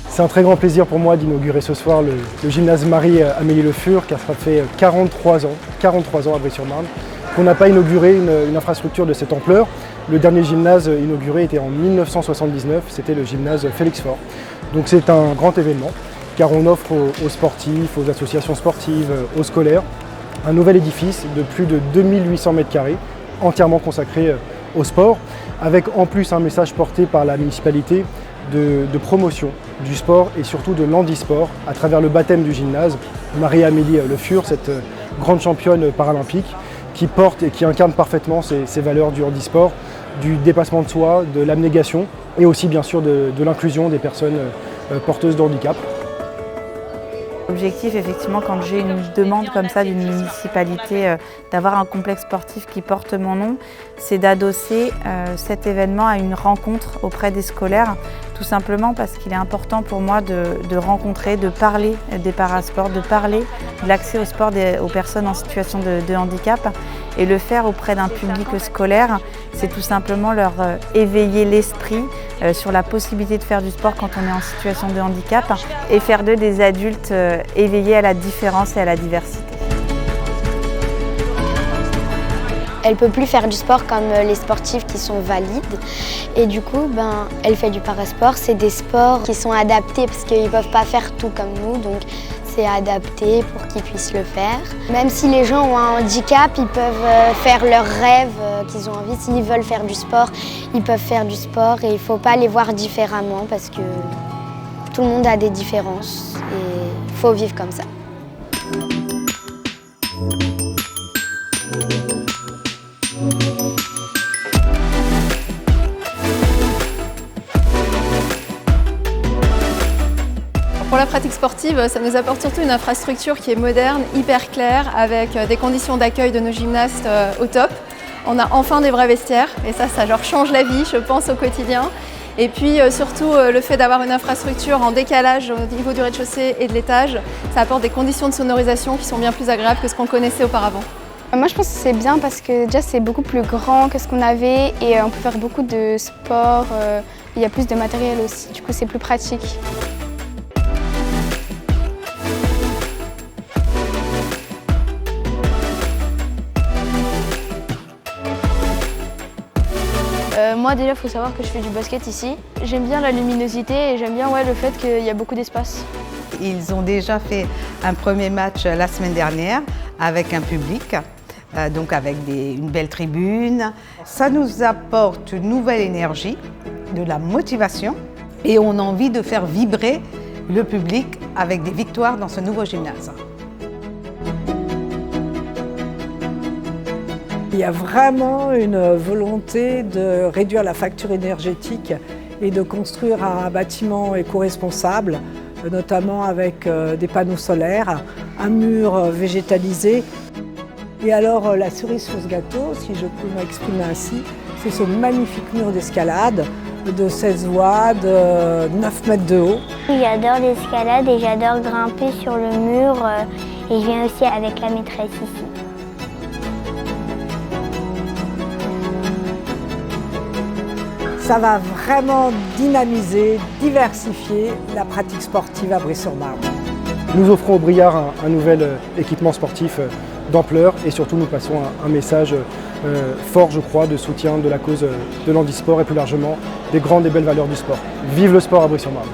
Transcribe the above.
C'est un très grand plaisir pour moi d'inaugurer ce soir le gymnase Marie-Amélie Le Fur, car ça fait 43 ans à Brie-sur-Marne, qu'on n'a pas inauguré une infrastructure de cette ampleur. Le dernier gymnase inauguré était en 1979, c'était le gymnase Félix Faure. Donc c'est un grand événement, car on offre aux sportifs, aux associations sportives, aux scolaires, un nouvel édifice de plus de 2800 m², entièrement consacré au sport, avec en plus un message porté par la municipalité de promotion du sport et surtout de l'handisport à travers le baptême du gymnase, Marie-Amélie Le Fur, cette grande championne paralympique qui porte et qui incarne parfaitement ces valeurs du handisport, du dépassement de soi, de l'abnégation et aussi bien sûr de l'inclusion des personnes porteuses de handicap. L'objectif, effectivement, quand j'ai une demande comme ça d'une municipalité d'avoir un complexe sportif qui porte mon nom, c'est d'adosser cet événement à une rencontre auprès des scolaires, tout simplement parce qu'il est important pour moi de rencontrer, de parler des parasports, de parler de l'accès au sport aux personnes en situation de handicap. Et le faire auprès d'un public scolaire, c'est tout simplement leur éveiller l'esprit sur la possibilité de faire du sport quand on est en situation de handicap et faire d'eux des adultes éveillés à la différence et à la diversité. Elle ne peut plus faire du sport comme les sportifs qui sont valides et du coup elle fait du parasport. C'est des sports qui sont adaptés parce qu'ils ne peuvent pas faire tout comme nous, donc c'est adapté pour qu'ils puissent le faire. Même si les gens ont un handicap, ils peuvent faire leurs rêves qu'ils ont envie. S'ils veulent faire du sport, ils peuvent faire du sport et il ne faut pas les voir différemment parce que tout le monde a des différences et il faut vivre comme ça. Pour la pratique sportive, ça nous apporte surtout une infrastructure qui est moderne, hyper claire, avec des conditions d'accueil de nos gymnastes au top. On a enfin des vrais vestiaires et ça genre change la vie, je pense, au quotidien. Et puis surtout le fait d'avoir une infrastructure en décalage au niveau du rez-de-chaussée et de l'étage, ça apporte des conditions de sonorisation qui sont bien plus agréables que ce qu'on connaissait auparavant. Moi je pense que c'est bien parce que déjà c'est beaucoup plus grand que ce qu'on avait et on peut faire beaucoup de sport, il y a plus de matériel aussi, du coup c'est plus pratique. Moi déjà, il faut savoir que je fais du basket ici. J'aime bien la luminosité et j'aime bien le fait qu'il y a beaucoup d'espace. Ils ont déjà fait un premier match la semaine dernière avec un public, donc avec une belle tribune. Ça nous apporte une nouvelle énergie, de la motivation et on a envie de faire vibrer le public avec des victoires dans ce nouveau gymnase. Il y a vraiment une volonté de réduire la facture énergétique et de construire un bâtiment éco-responsable, notamment avec des panneaux solaires, un mur végétalisé. Et alors la cerise sur ce gâteau, si je peux m'exprimer ainsi, c'est ce magnifique mur d'escalade de 16 voies, de 9 mètres de haut. J'adore l'escalade et j'adore grimper sur le mur et je viens aussi avec la maîtresse ici. Ça va vraiment dynamiser, diversifier la pratique sportive à Brie-sur-Marne. Nous offrons aux Briards un nouvel équipement sportif d'ampleur et surtout nous passons un message fort, je crois, de soutien de la cause de l'handisport et plus largement des grandes et belles valeurs du sport. Vive le sport à Brie-sur-Marne!